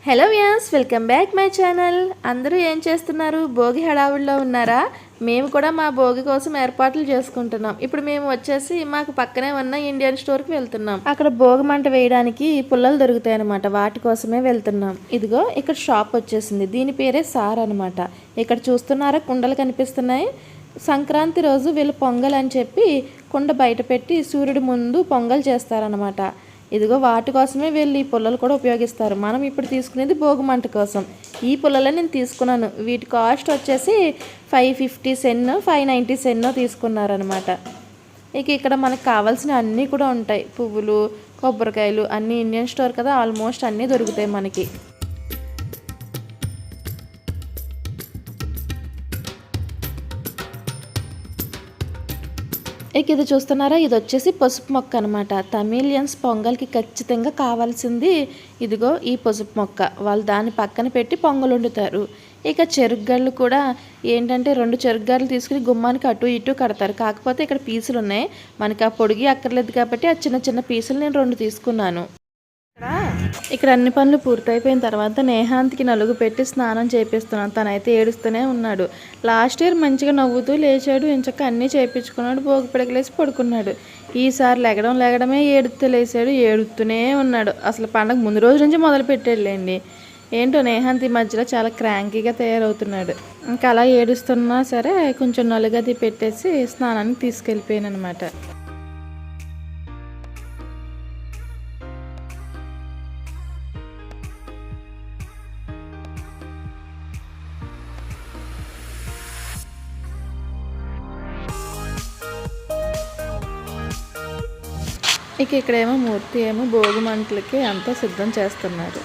Hello viewers, welcome back my channel. అందరూ ఏం చేస్తున్నారు? భోగి హడావుల్లో ఉన్నారా? మేము కూడా మా భోగి కోసం ఏర్పాట్లు చేసుకుంటున్నాం. ఇప్పుడు మేము వచ్చేసి మాకు పక్కనే ఉన్న ఇండియన్ స్టోర్కి వెళ్తున్నాం. అక్కడ భోగి మంట వేయడానికి పుల్లలు దొరుకుతాయి అనమాట. వాటి కోసమే వెళ్తున్నాం. ఇదిగో ఇక్కడ షాప్ వచ్చేసింది. దీని పేరే సార్ అనమాట. ఇక్కడ చూస్తున్నారా, కుండలు కనిపిస్తున్నాయి. సంక్రాంతి రోజు వీళ్ళు పొంగల్ అని చెప్పి కుండ బయట పెట్టి సూర్యుడి ముందు పొంగల్ చేస్తారనమాట. ఇదిగో వాటి కోసమే వీళ్ళు ఈ పుల్లలు కూడా ఉపయోగిస్తారు. మనం ఇప్పుడు తీసుకునేది భోగి మంట కోసం. ఈ పుల్లలే నేను తీసుకున్నాను. వీటి కాస్ట్ వచ్చేసి 550 సెన్, 590 సెన్నో తీసుకున్నారనమాట. ఇక ఇక్కడ మనకు కావాల్సిన అన్నీ కూడా ఉంటాయి. పువ్వులు, కొబ్బరికాయలు అన్నీ ఇండియన్ స్టోర్ కదా, ఆల్మోస్ట్ అన్నీ దొరుకుతాయి మనకి. ఇక ఇది చూస్తున్నారా, ఇది వచ్చేసి పసుపు మొక్క అనమాట. తమిళియన్స్ పొంగల్కి ఖచ్చితంగా కావాల్సింది ఇదిగో ఈ పసుపు మొక్క. వాళ్ళు దాన్ని పక్కన పెట్టి పొంగల్ వండుతారు. ఇక చెరుగ్గళ్ళు కూడా ఏంటంటే 2 చెరుగ్గళ్ళు తీసుకుని గుమ్మానికి అటు ఇటు కడతారు. కాకపోతే ఇక్కడ పీసులు ఉన్నాయి, మనకి ఆ పొడిగి అక్కర్లేదు కాబట్టి ఆ చిన్న చిన్న పీసులు నేను 2 తీసుకున్నాను. ఇక్కడ అన్ని పనులు పూర్తయిపోయిన తర్వాత నేహాంత్కి నలుగు పెట్టి స్నానం చేపిస్తున్నాను. తనైతే ఏడుస్తూనే ఉన్నాడు. లాస్ట్ ఇయర్ మంచిగా నవ్వుతూ లేచాడు, ఇంచక్క అన్నీ చేయించుకున్నాడు, భోగి పిడకలేసి పడుకున్నాడు. ఈసారి లేగడమే ఏడుస్తూ లేచాడు, ఏడుస్తూనే ఉన్నాడు. అసలు పండగ ముందు రోజు నుంచి మొదలు పెట్టాడులేండి. ఏంటో నేహాంత్ ఈ మధ్యలో చాలా క్రాంకీగా తయారవుతున్నాడు. ఇంకా అలా ఏడుస్తున్నా సరే కొంచెం నలుగది పెట్టేసి స్నానానికి తీసుకెళ్ళిపోయాను అనమాట. ఇక ఇక్కడేమో మూర్తి ఏమో భోగి మంటలకి అంతా సిద్ధం చేస్తున్నారు.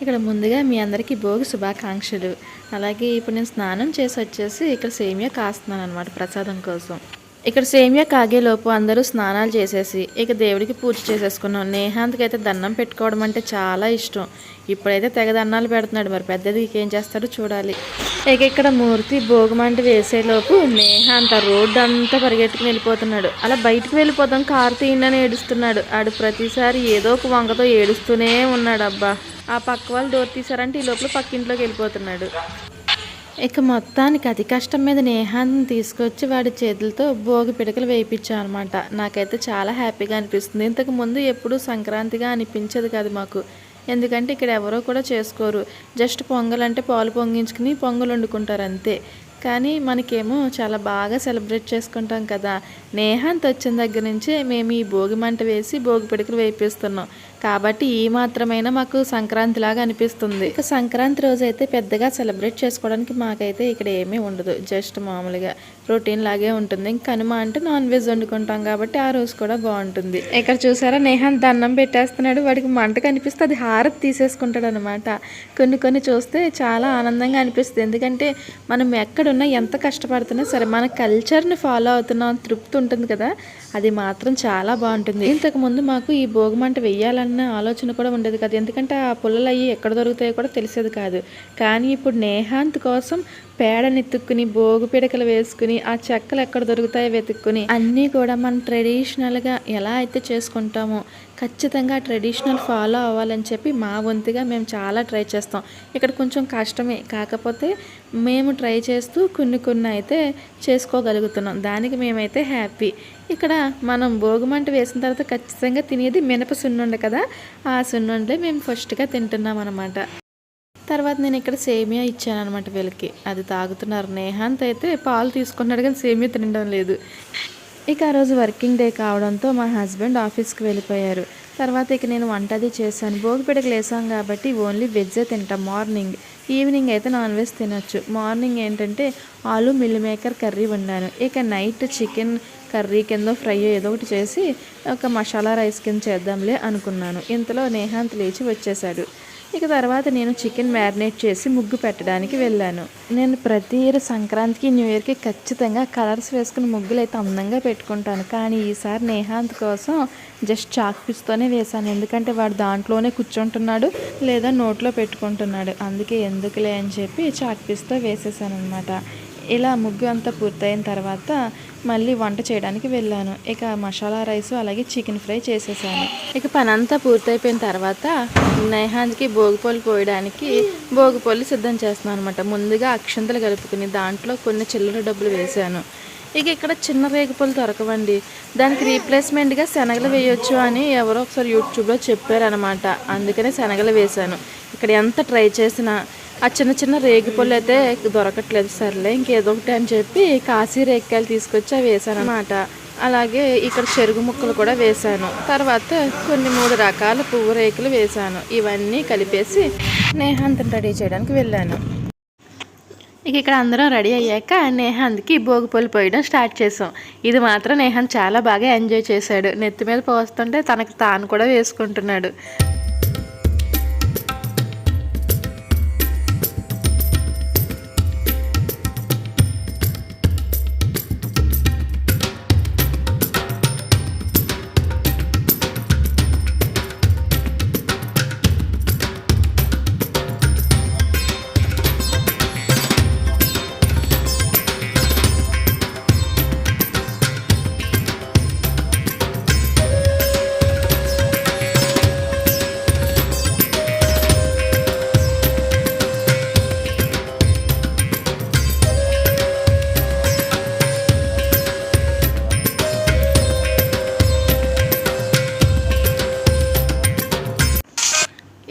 ఇక్కడ ముందుగా మీ అందరికీ భోగి శుభాకాంక్షలు. అలాగే ఇప్పుడు నేను స్నానం చేసి వచ్చేసి ఇక్కడ సేమియా కాస్తున్నాను అనమాట ప్రసాదం కోసం. ఇక్కడ సేమియా కాగేలోపు అందరూ స్నానాలు చేసేసి ఇక దేవుడికి పూజ చేసేసుకున్నాం. నేహాంత్కి అయితే దండం పెట్టుకోవడం అంటే చాలా ఇష్టం. ఇప్పుడైతే తెగ దండాలు పెడుతున్నాడు. మరి పెద్దదికి ఏం చేస్తాడో చూడాలి. ఇక ఇక్కడ మూర్తి భోగిమంట వేసేలోపు నేహాంత్ రోడ్డు అంతా పరిగెట్టుకుని వెళ్ళిపోతున్నాడు. అలా బయటకు వెళ్ళిపోతాం కారు తీయండి ఏడుస్తున్నాడు. ఆడు ప్రతిసారి ఏదో ఒక వంకతో ఏడుస్తూనే ఉన్నాడు. అబ్బా, ఆ పక్క వాళ్ళు డోర్ తీసారంటే ఈ లోపల పక్కింట్లోకి వెళ్ళిపోతున్నాడు. ఇక మొత్తానికి అతి కష్టం మీద నేహాన్ని తీసుకొచ్చి వాడి చేతులతో భోగి పిడకలు వేయించాం అనమాట. నాకైతే చాలా హ్యాపీగా అనిపిస్తుంది. ఇంతకు ముందు ఎప్పుడూ సంక్రాంతిగా అనిపించదు కాదు మాకు. ఎందుకంటే ఇక్కడ ఎవరో కూడా చేసుకోరు. జస్ట్ పొంగల్ అంటే పాలు పొంగించుకుని పొంగల్ వండుకుంటారు అంతే. కానీ మనకేమో చాలా బాగా సెలబ్రేట్ చేసుకుంటాం కదా. నేహాంత్ వచ్చిన దగ్గర నుంచే మేము ఈ భోగి మంట వేసి భోగి పిడకలు వేయిస్తున్నాం. కాబట్టి ఈ మాత్రమైనా మాకు సంక్రాంతి లాగా అనిపిస్తుంది. ఇక సంక్రాంతి రోజు అయితే పెద్దగా సెలబ్రేట్ చేసుకోవడానికి మాకైతే ఇక్కడ ఏమీ ఉండదు. జస్ట్ మామూలుగా రొటీన్ లాగే ఉంటుంది. ఇంక కనుమ అంటే నాన్ వెజ్ వండుకుంటాం కాబట్టి ఆ రోజు కూడా బాగుంటుంది. ఇక్కడ చూసారా, నేహాంత్ దండం పెట్టేస్తున్నాడు. వాడికి మంట కనిపిస్తే అది హారతి తీసేసుకుంటాడు అనమాట. కొన్ని చూస్తే చాలా ఆనందంగా అనిపిస్తుంది. ఎందుకంటే మనం ఎక్కడున్నా ఎంత కష్టపడుతున్నా సరే మన కల్చర్ని ఫాలో అవుతున్నాం తృప్తి ఉంటుంది కదా, అది మాత్రం చాలా బాగుంటుంది. ఇంతకుముందు మాకు ఈ భోగి మంట వెయ్యాలన్న ఆలోచన కూడా ఉండేది కాదు. ఎందుకంటే ఆ పుల్లలు అయ్యి ఎక్కడ దొరుకుతాయో కూడా తెలిసేది కాదు. కానీ ఇప్పుడు నేహాంత్ కోసం పేడనెత్తుక్కుని భోగి పిడకలు వేసుకుని ఆ చెక్కలు ఎక్కడ దొరుకుతాయో వెతుక్కుని అన్నీ కూడా మనం ట్రెడిషనల్గా ఎలా అయితే చేసుకుంటామో ఖచ్చితంగా ట్రెడిషనల్ ఫాలో అవ్వాలని చెప్పి మా వంతుగా మేము చాలా ట్రై చేస్తాం. ఇక్కడ కొంచెం కష్టమే, కాకపోతే మేము ట్రై చేస్తూ కొన్ని అయితే చేసుకోగలుగుతున్నాం. దానికి మేమైతే హ్యాపీ. ఇక్కడ మనం భోగిమంట వేసిన తర్వాత ఖచ్చితంగా తినేది మినప సున్నుండ కదా, ఆ సున్నుండే మేము ఫస్ట్గా తింటున్నాం అనమాట. తర్వాత నేను ఇక్కడ సేమియా ఇచ్చాను అనమాట వీళ్ళకి, అది తాగుతున్నారు. నేహాంత్ అయితే పాలు తీసుకున్నాడు కానీ సేమియా తినడం లేదు. ఇక ఆ రోజు వర్కింగ్ డే కావడంతో మా హస్బెండ్ ఆఫీస్కి వెళ్ళిపోయారు. తర్వాత ఇక నేను వంట అది చేశాను. భోగి పిడకలు వేసాం కాబట్టి ఓన్లీ వెజ్జే తింటాం మార్నింగ్. ఈవినింగ్ అయితే నాన్ వెజ్ తినొచ్చు. మార్నింగ్ ఏంటంటే ఆలు మిల్ మేకర్ కర్రీ వండాను. ఇక నైట్ చికెన్ కర్రీ కింద ఫ్రై ఏదో ఒకటి చేసి ఒక మసాలా రైస్ కింద చేద్దాంలే అనుకున్నాను. ఇంతలో నేహాంత్ లేచి వచ్చేసాడు. ఇక తర్వాత నేను చికెన్ మ్యారినేట్ చేసి ముగ్గు పెట్టడానికి వెళ్ళాను. నేను ప్రతి ఇయర్ సంక్రాంతికి, న్యూ ఇయర్కి ఖచ్చితంగా కలర్స్ వేసుకుని ముగ్గులు అయితే అందంగా పెట్టుకుంటాను. కానీ ఈసారి నేహాంత్ కోసం జస్ట్ చాక్ పీస్తోనే వేశాను. ఎందుకంటే వాడు దాంట్లోనే కూర్చుంటున్నాడు లేదా నోట్లో పెట్టుకుంటున్నాడు. అందుకే ఎందుకులే అని చెప్పి చాక్ పీస్తో వేసేసాను అనమాట. ఇలా ముగ్గు అంతా పూర్తయిన తర్వాత మళ్ళీ వంట చేయడానికి వెళ్ళాను. ఇక మసాలా రైస్ అలాగే చికెన్ ఫ్రై చేసేసాను. ఇక పని అంతా పూర్తయిపోయిన తర్వాత నేహాన్కి భోగిపళ్ళు పోయడానికి భోగిపళ్ళు సిద్ధం చేస్తున్నాను అనమాట. ముందుగా అక్షంతలు కలుపుకుని దాంట్లో కొన్ని చిల్లర డబ్బులు వేశాను. ఇక ఇక్కడ చిన్న రేగుపళ్ళు దొరకవండి, దానికి రీప్లేస్మెంట్గా శనగలు వేయొచ్చు అని ఎవరో ఒకసారి యూట్యూబ్లో చెప్పారనమాట. అందుకనే శనగలు వేశాను. ఇక్కడ ఎంత ట్రై చేసినా ఆ చిన్న చిన్న రేగిపళ్ళు అయితే దొరకట్లేదు. సర్లే ఇంకేదో ఒకటి అని చెప్పి కాశీ రేగికాయలు తీసుకొచ్చి అవి వేసాను అనమాట. అలాగే ఇక్కడ చెరుగు ముక్కలు కూడా వేశాను. తర్వాత కొన్ని 3 రకాల పువ్వు రేకులు వేశాను. ఇవన్నీ కలిపేసి నేహాంత్ని రెడీ చేయడానికి వెళ్ళాను. ఇక ఇక్కడ అందరం రెడీ అయ్యాక నేహాంత్కి భోగిపళ్ళు పోయడం స్టార్ట్ చేసాం. ఇది మాత్రం నేహాంత్ చాలా బాగా ఎంజాయ్ చేశాడు. నెత్తి మీద పోస్తుంటే తనకు తాను కూడా వేసుకుంటున్నాడు.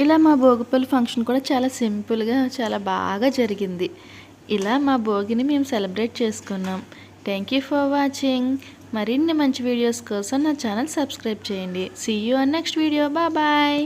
ఇలా మా భోగిపల్లి ఫంక్షన్ కూడా చాలా సింపుల్గా చాలా బాగా జరిగింది. ఇలా మా భోగిని మేము సెలబ్రేట్ చేసుకున్నాం. Thank you for watching. మరిన్ని మంచి వీడియోస్ కోసం నా ఛానల్ సబ్స్క్రైబ్ చేయండి. See you on next video. Bye.